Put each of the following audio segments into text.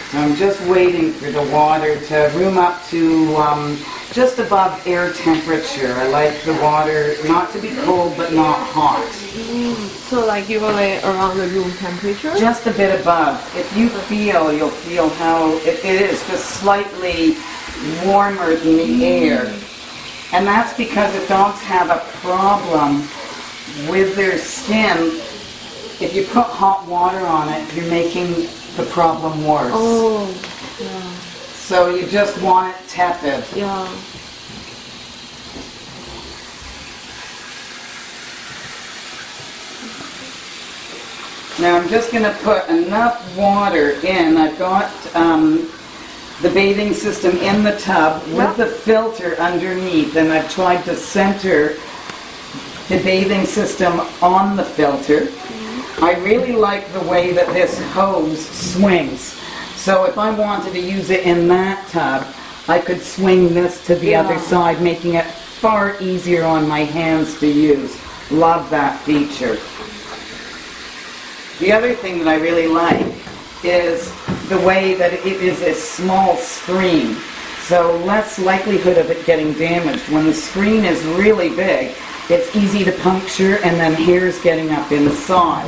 So I'm just waiting for the water to room up to just above air temperature. I like the water not to be cold but not hot. So like usually around the room temperature? Just a bit above. If you feel, you'll feel how it is just slightly warmer than the air. And that's because if dogs have a problem with their skin, if you put hot water on it, you're making the problem worse. Oh, yeah. So you just want it tepid. Yeah. Now I'm just going to put enough water in. I've got the bathing system in the tub with the filter underneath, and I've tried to center the bathing system on the filter. I really like the way that this hose swings. So if I wanted to use it in that tub, I could swing this to the other side, making it far easier on my hands to use. Love that feature. The other thing that I really like is the way that it is a small screen. So less likelihood of it getting damaged. When the screen is really big, it's easy to puncture and then hairs getting up inside.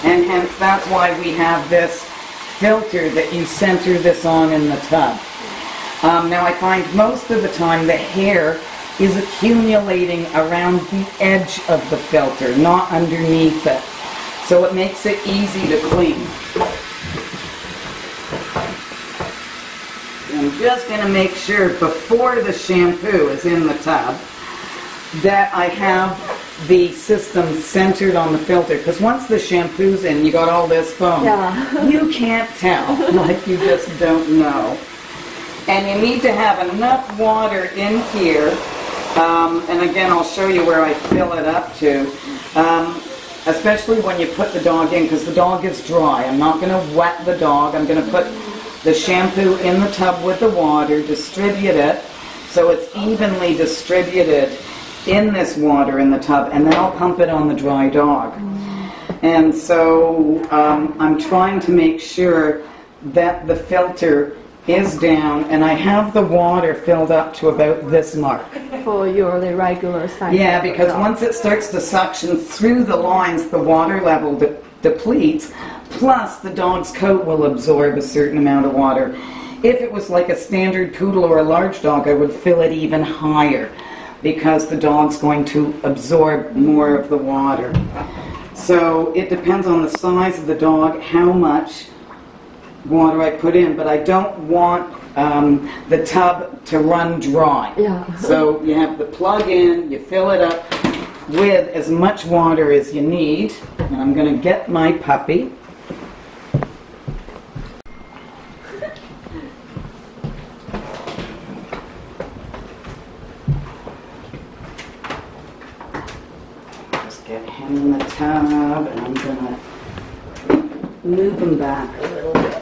And hence that's why we have this filter that you center this on in the tub. Now I find most of the time the hair is accumulating around the edge of the filter, not underneath it. So it makes it easy to clean. I'm just going to make sure before the shampoo is in the tub that I have the system centered on the filter, because once the shampoo's in, you got all this foam. Yeah. You can't tell, like you just don't know. And you need to have enough water in here, and again I'll show you where I fill it up to, especially when you put the dog in, because the dog is dry. I'm not going to wet the dog. I'm going to put the shampoo in the tub with the water, distribute it so it's evenly distributed in this water in the tub, and then I'll pump it on the dry dog. And so I'm trying to make sure that the filter is down, and I have the water filled up to about this mark. For your regular size. Yeah, because once it starts to suction through the lines, the water level depletes, plus the dog's coat will absorb a certain amount of water. If it was like a standard poodle or a large dog, I would fill it even higher, because the dog's going to absorb more of the water. So it depends on the size of the dog, how much water I put in, but I don't want the tub to run dry. Yeah. So you have the plug in, you fill it up with as much water as you need, and I'm going to get my puppy. Get him in the tub, and I'm going to move him back a little bit.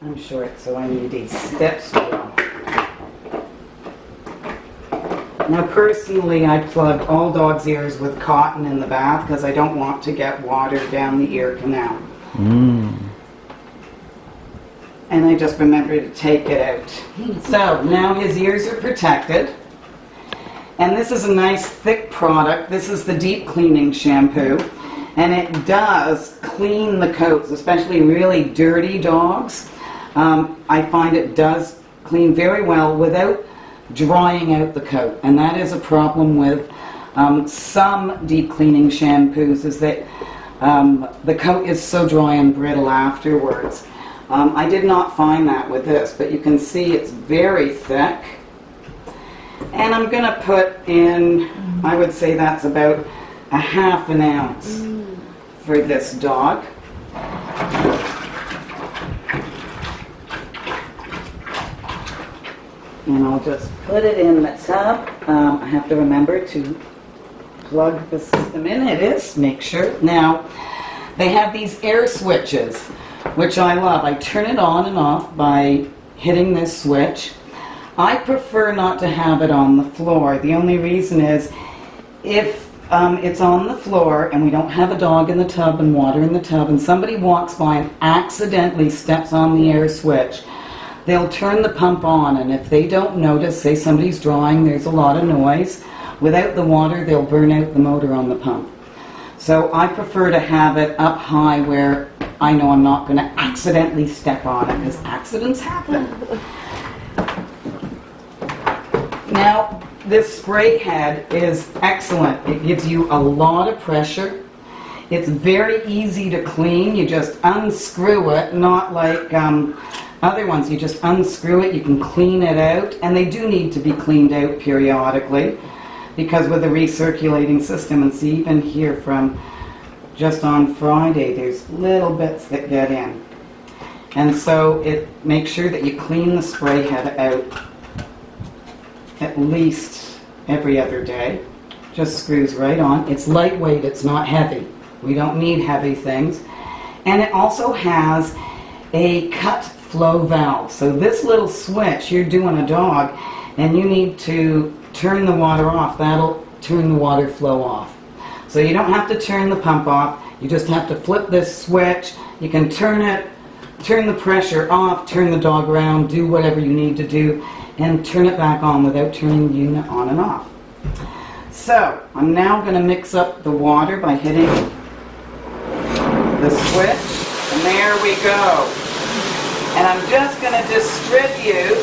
I'm short, so I need a step stool. Now personally, I plug all dogs' ears with cotton in the bath because I don't want to get water down the ear canal. And I just remember to take it out. So now his ears are protected. And this is a nice thick product. This is the deep cleaning shampoo. And it does clean the coats, especially really dirty dogs. I find it does clean very well without drying out the coat. And that is a problem with some deep cleaning shampoos, is that the coat is so dry and brittle afterwards. I did not find that with this, but you can see it's very thick. And I'm going to put in, I would say that's about a ½ ounce for this dog. And I'll just put it in the tub. I have to remember to plug the system in. It is, make sure. Now, they have these air switches, which I love. I turn it on and off by hitting this switch. I prefer not to have it on the floor. The only reason is if it's on the floor and we don't have a dog in the tub and water in the tub, and somebody walks by and accidentally steps on the air switch, they'll turn the pump on, and if they don't notice, say somebody's drawing, there's a lot of noise, without the water they'll burn out the motor on the pump. So I prefer to have it up high where I know I'm not going to accidentally step on it, because accidents happen. Now, this spray head is excellent. It gives you a lot of pressure. It's very easy to clean. You just unscrew it, not like other ones. You just unscrew it, you can clean it out, and they do need to be cleaned out periodically, because with the recirculating system, and see even here from just on Friday, there's little bits that get in. And so it makes sure that you clean the spray head out at least every other day. Just screws right on. It's lightweight, it's not heavy. We don't need heavy things. And it also has a cut flow valve. So this little switch, you're doing a dog and you need to turn the water off. That'll turn the water flow off. So you don't have to turn the pump off. You just have to flip this switch. You can turn it, turn the pressure off, turn the dog around, do whatever you need to do, and turn it back on without turning the unit on and off. So I'm now going to mix up the water by hitting the switch, and there we go. And I'm just going to distribute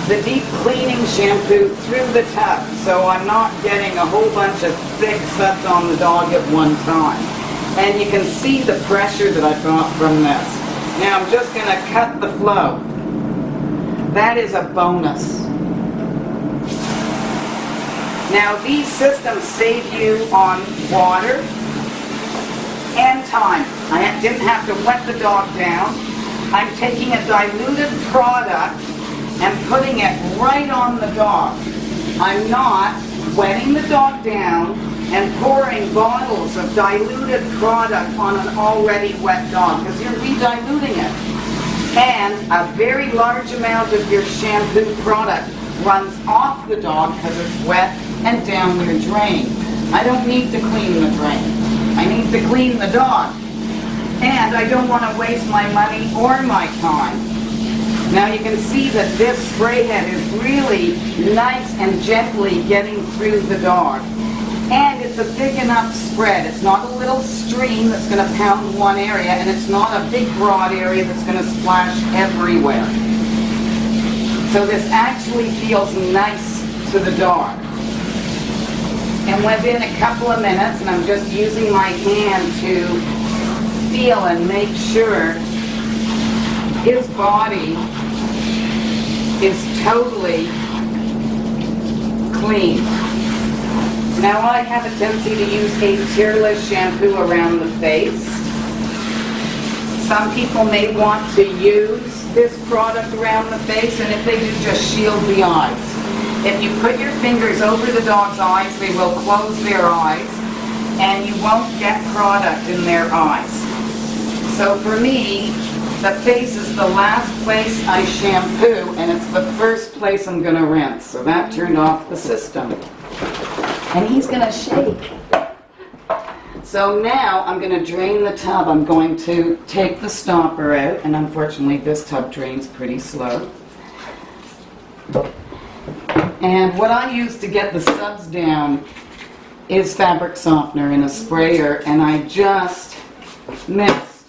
the deep cleaning shampoo through the tub, so I'm not getting a whole bunch of thick suds on the dog at one time. And you can see the pressure that I've got from this. Now I'm just going to cut the flow. That is a bonus. Now these systems save you on water and time. I didn't have to wet the dog down. I'm taking a diluted product and putting it right on the dog. I'm not wetting the dog down and pouring bottles of diluted product on an already wet dog, because you're re-diluting it. And a very large amount of your shampoo product runs off the dog because it's wet and down your drain. I don't need to clean the drain. I need to clean the dog. And I don't want to waste my money or my time. Now you can see that this spray head is really nice and gently getting through the dog. And it's a big enough spread. It's not a little stream that's going to pound one area, and it's not a big broad area that's going to splash everywhere. So this actually feels nice to the dog. And within a couple of minutes, and I'm just using my hand to feel and make sure his body is totally clean. Now I have a tendency to use a tearless shampoo around the face. Some people may want to use this product around the face, and if they do, just shield the eyes. If you put your fingers over the dog's eyes, they will close their eyes, and you won't get product in their eyes. So for me, the face is the last place I shampoo, and it's the first place I'm going to rinse. So that turned off the system. And he's going to shake. So now I'm going to drain the tub. I'm going to take the stopper out, and unfortunately this tub drains pretty slow. And what I use to get the suds down is fabric softener in a sprayer, and I just mixed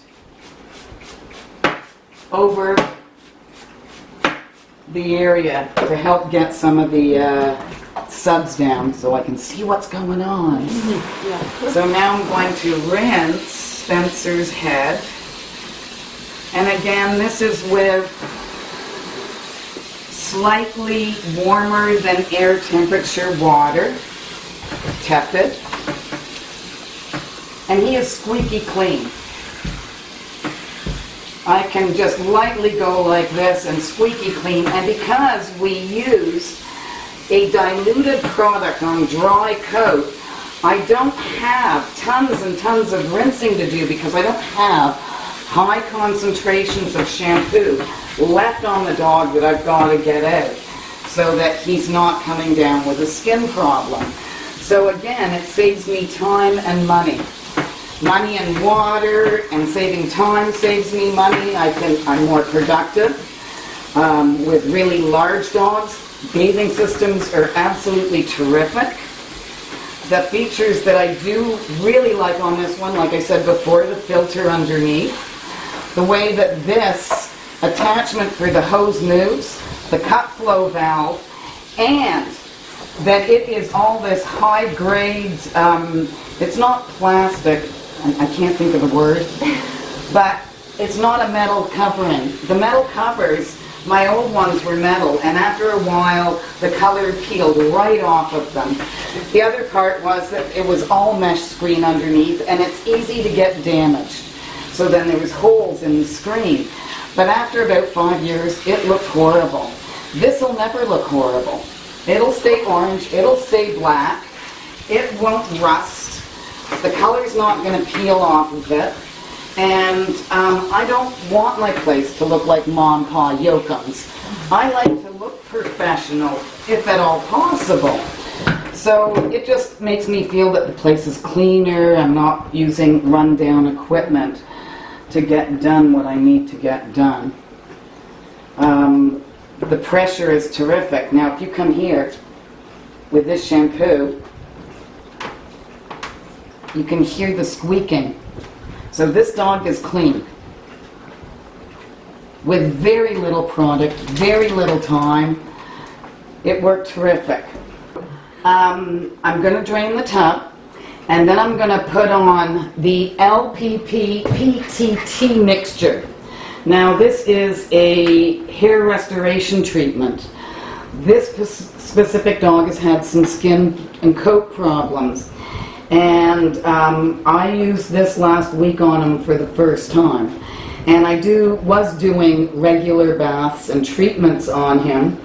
over the area to help get some of the suds down so I can see what's going on. Yeah. So now I'm going to rinse Spencer's head. And again, this is with slightly warmer than air temperature water, tepid. And he is squeaky clean. I can just lightly go like this and squeaky clean. And because we use a diluted product on dry coat, I don't have tons and tons of rinsing to do because I don't have high concentrations of shampoo left on the dog that I've got to get out so that he's not coming down with a skin problem. So again, it saves me time and money. Money and water, and saving time saves me money. I'm more productive. With really large dogs, bathing systems are absolutely terrific. The features that I do really like on this one, like I said before, the filter underneath, the way that this attachment for the hose moves, the cut flow valve, and that it is all this high grade, it's not plastic, I can't think of the word, but it's not a metal covering. The metal covers, my old ones were metal, and after a while the color peeled right off of them. The other part was that it was all mesh screen underneath, and it's easy to get damaged. So then there was holes in the screen. But after about 5 years, it looked horrible. This will never look horrible. It'll stay orange, it'll stay black, it won't rust, the color's not going to peel off of it, and I don't want my place to look like Mom Pa Yokum's. I like to look professional, if at all possible. So it just makes me feel that the place is cleaner, I'm not using run-down equipment to get done what I need to get done. The pressure is terrific. Now if you come here with this shampoo, you can hear the squeaking. So this dog is clean. With very little product, very little time. It worked terrific. I'm going to drain the tub, and then I'm going to put on the LPP PTT mixture. Now this is a hair restoration treatment. This specific dog has had some skin and coat problems, and I used this last week on him for the first time. And I was doing regular baths and treatments on him,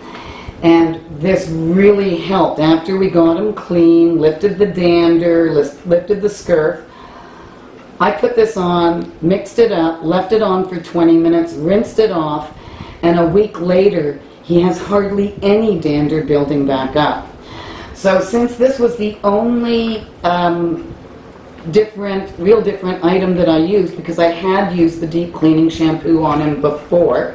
and this really helped. After we got him clean, lifted the dander, lifted the scurf, I put this on, mixed it up, left it on for 20 minutes, rinsed it off, and a week later he has hardly any dander building back up. So since this was the only real different item that I used, because I had used the deep cleaning shampoo on him before,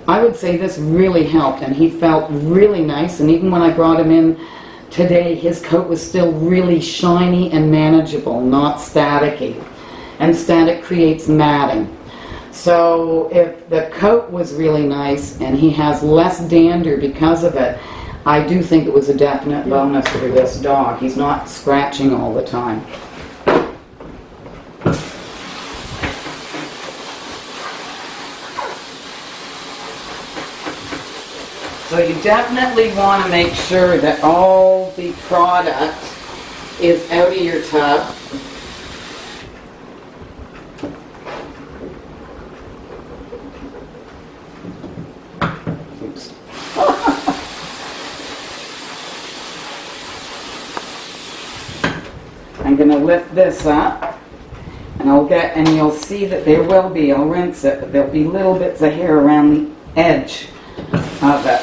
I would say this really helped, and he felt really nice. And even when I brought him in today, his coat was still really shiny and manageable, not staticky. And static creates matting. So if the coat was really nice and he has less dander because of it, I do think it was a definite bonus for this dog. He's not scratching all the time. So you definitely want to make sure that all the product is out of your tub. Oops. I'm going to lift this up, and you'll see that there will be, I'll rinse it, but there'll be little bits of hair around the edge of it.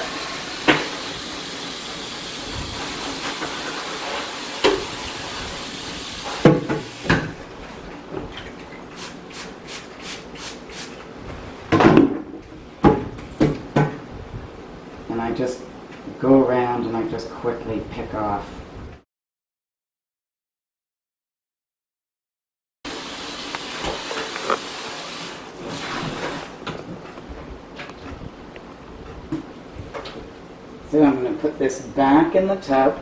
And I just go around and I just quickly pick off. So I'm going to put this back in the tub.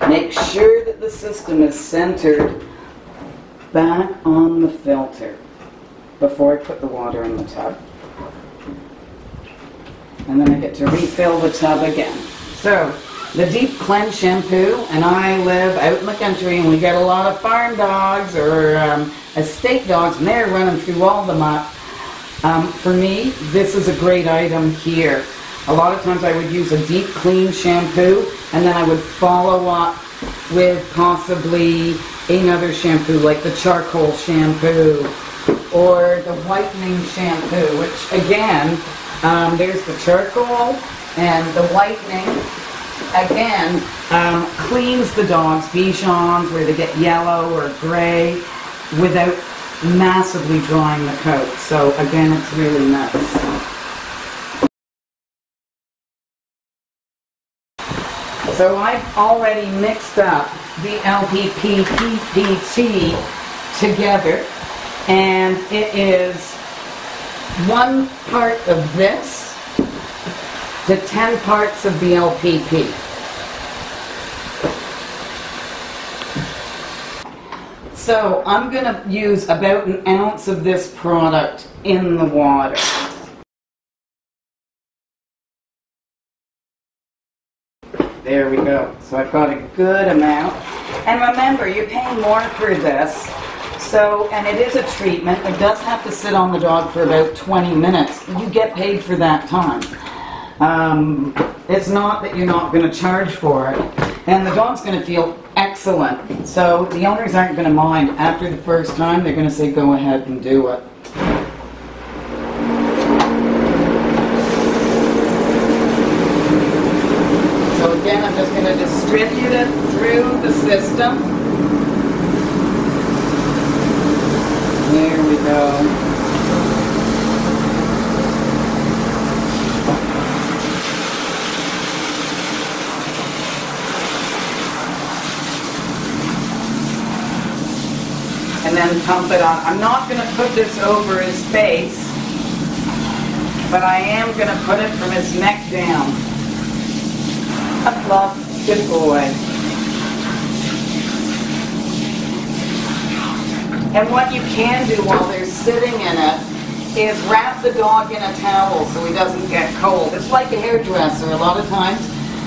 Make sure that the system is centered back on the filter before I put the water in the tub. And then I get to refill the tub again. So, the Deep Cleanse shampoo, and I live out in the country, and we get a lot of farm dogs or estate dogs, and they're running through all the muck. For me, this is a great item here. A lot of times I would use a deep clean shampoo, and then I would follow up with possibly another shampoo, like the charcoal shampoo or the whitening shampoo, which again, there's the charcoal and the whitening. Again, cleans the dog's Bichons where they get yellow or gray without massively drying the coat. So again, it's really nice. So I've already mixed up the LPP PPT together, and it is 1 part of this to 10 parts of the LPP. So I'm going to use about an ounce of this product in the water. There we go. So I've got a good amount. And remember, you're paying more for this. So, and it is a treatment. It does have to sit on the dog for about 20 minutes. You get paid for that time. It's not that you're not going to charge for it. And the dog's going to feel excellent. So the owners aren't going to mind. After the first time, they're going to say, go ahead and do it. Again, I'm just going to distribute it through the system. There we go. And then pump it on. I'm not going to put this over his face, but I am going to put it from his neck down. Love, good boy. And what you can do while they're sitting in it is wrap the dog in a towel so he doesn't get cold. It's like a hairdresser. A lot of times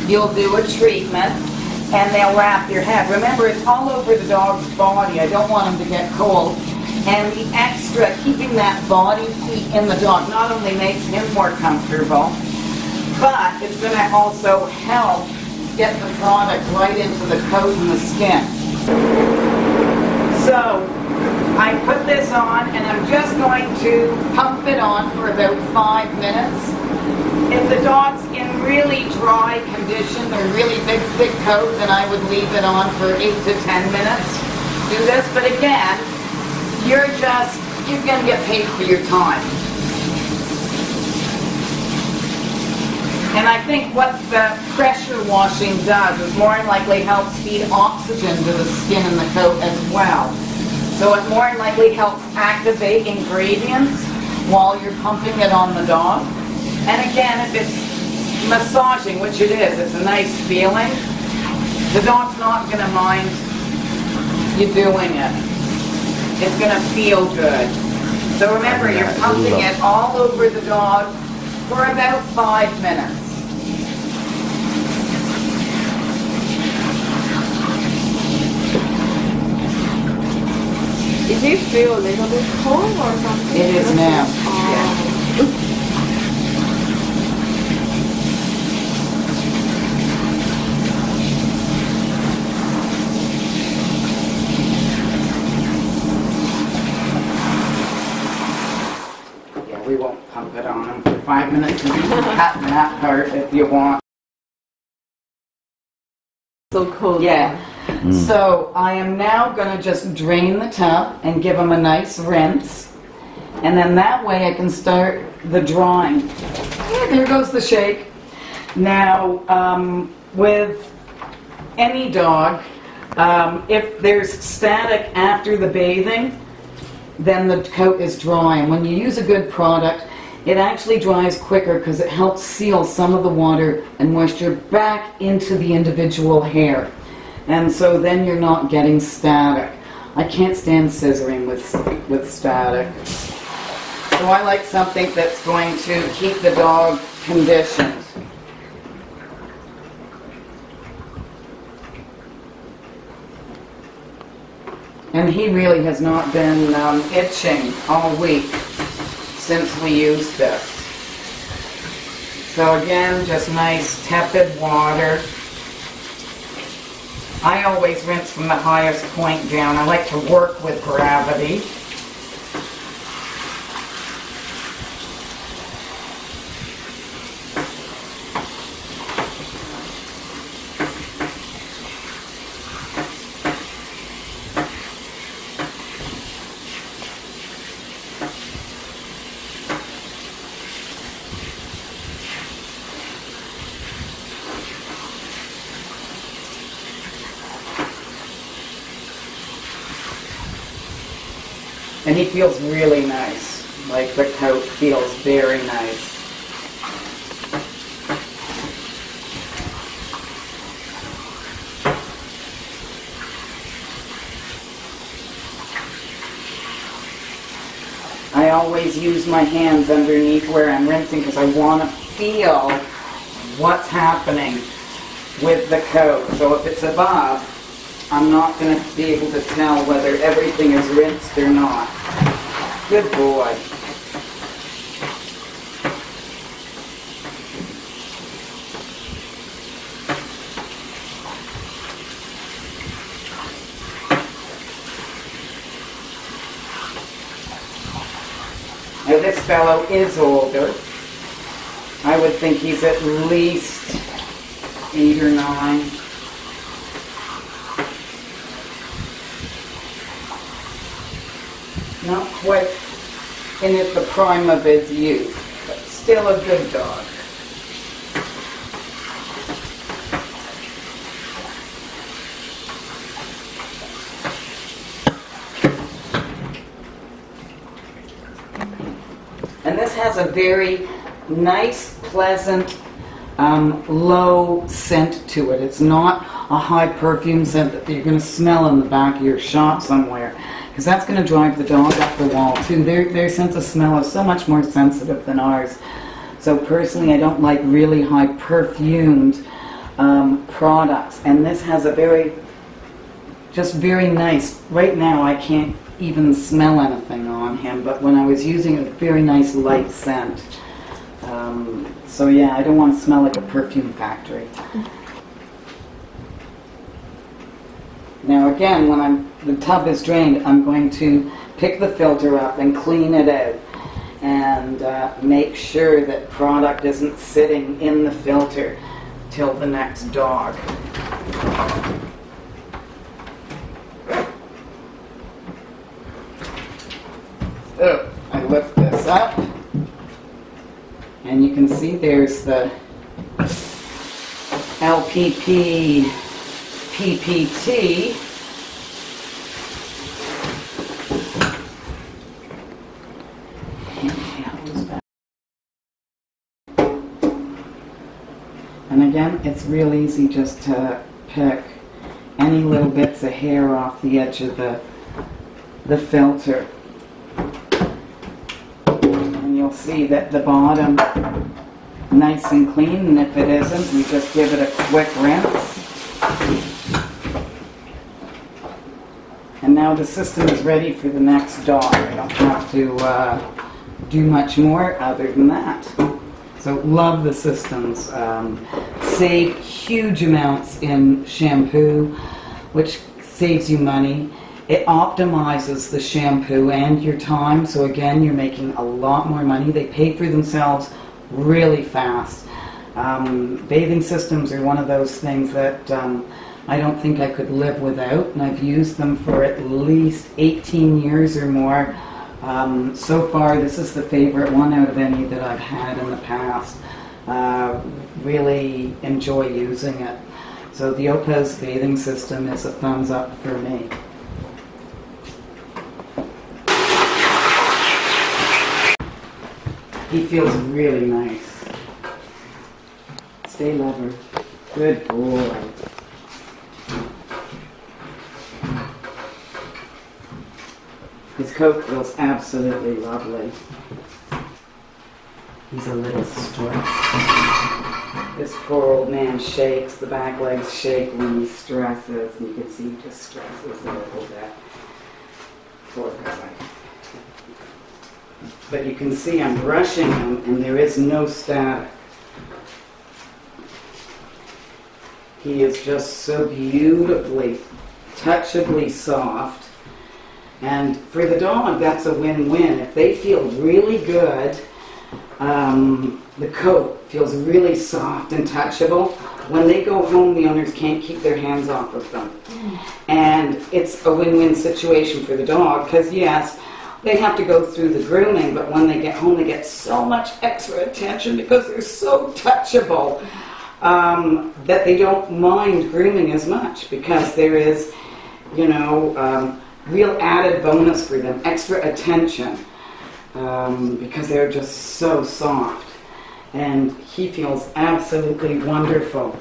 you'll do a treatment and they'll wrap your head. Remember, it's all over the dog's body. I don't want him to get cold. And the extra, keeping that body heat in the dog not only makes him more comfortable, but it's going to also help get the product right into the coat and the skin. So I put this on and I'm just going to pump it on for about 5 minutes. If the dog's in really dry condition or really big thick coat, then I would leave it on for 8 to 10 minutes. Do this, but again, you're going to get paid for your time. And I think what the pressure washing does is more than likely helps feed oxygen to the skin and the coat as well. So it more than likely helps activate ingredients while you're pumping it on the dog. And again, if it's massaging, which it is, it's a nice feeling, the dog's not going to mind you doing it. It's going to feel good. So remember, you're pumping it all over the dog for about 5 minutes. Does it feel a little bit cold or something? It is now. Yeah. Yeah, we won't pump it on him for 5 minutes. You can cut that part if you want. So cold. Yeah. So I am now going to just drain the tub and give them a nice rinse. And then that way I can start the drying. Yeah, there goes the shake. Now, with any dog, if there's static after the bathing, then the coat is dry. And when you use a good product, it actually dries quicker because it helps seal some of the water and moisture back into the individual hair. And so then you're not getting static. I can't stand scissoring with static. So I like something that's going to keep the dog conditioned. And he really has not been itching all week since we used this. So again, just nice tepid water. I always rinse from the highest point down. I like to work with gravity. And he feels really nice. Like the coat feels very nice. I always use my hands underneath where I'm rinsing because I want to feel what's happening with the coat. So if it's above, I'm not going to be able to tell whether everything is rinsed or not. Good boy. Now this fellow is older. I would think he's at least 8 or 9. Not quite in the prime of his youth, but still a good dog. And this has a very nice, pleasant, low scent to it. It's not a high perfume scent that you're going to smell in the back of your shop somewhere, because that's going to drive the dog up the wall too. Their sense of smell is so much more sensitive than ours. So personally, I don't like really high perfumed products. And this has a just very nice, right now I can't even smell anything on him, but when I was using a very nice light scent. So yeah, I don't want to smell like a perfume factory. Now again, when the tub is drained, I'm going to pick the filter up and clean it out and make sure that product isn't sitting in the filter till the next dog. So I lift this up, and you can see there's the LPP PPT. And again, it's real easy just to pick any little bits of hair off the edge of the filter. And you'll see that the bottom nice and clean, and if it isn't, we just give it a quick rinse. And now the system is ready for the next dog. I don't have to do much more other than that. So love the systems. Save huge amounts in shampoo, which saves you money. It optimizes the shampoo and your time. So again, you're making a lot more money. They pay for themselves really fast. Bathing systems are one of those things that I don't think I could live without, and I've used them for at least 18 years or more. So far, this is the favorite one out of any that I've had in the past. Really enjoy using it. So the OPAWZ Bathing System is a thumbs up for me. He feels really nice. Stay lover. Good boy. His coat feels absolutely lovely. He's a little stressed. This poor old man shakes. The back legs shake when he stresses. And you can see he just stresses a little bit. Poor guy. But you can see I'm brushing him and there is no static. He is just so beautifully, touchably soft. And for the dog, that's a win-win. If they feel really good, the coat feels really soft and touchable. When they go home, the owners can't keep their hands off of them. And it's a win-win situation for the dog, because yes, they have to go through the grooming, but when they get home, they get so much extra attention because they're so touchable that they don't mind grooming as much, because there is, you know, real added bonus for them, extra attention, because they're just so soft. And he feels absolutely wonderful,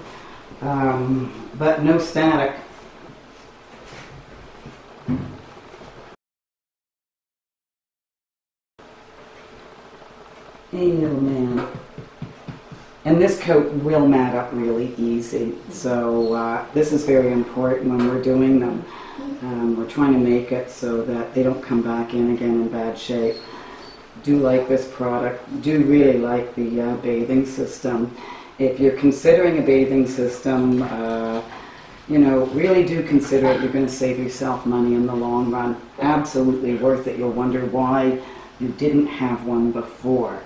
but no static. Hey, little man. And this coat will mat up really easy, so this is very important when we're doing them. We're trying to make it so that they don't come back in again in bad shape. Do like this product, do really like the bathing system. If you're considering a bathing system, you know, really do consider it. You're going to save yourself money in the long run. Absolutely worth it. You'll wonder why you didn't have one before.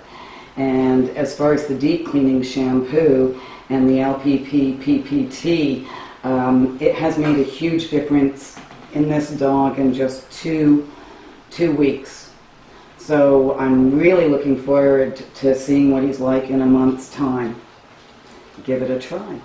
And as far as the deep cleaning shampoo and the LPP PPT, it has made a huge difference in this dog in just two weeks. So I'm really looking forward to seeing what he's like in a month's time. Give it a try.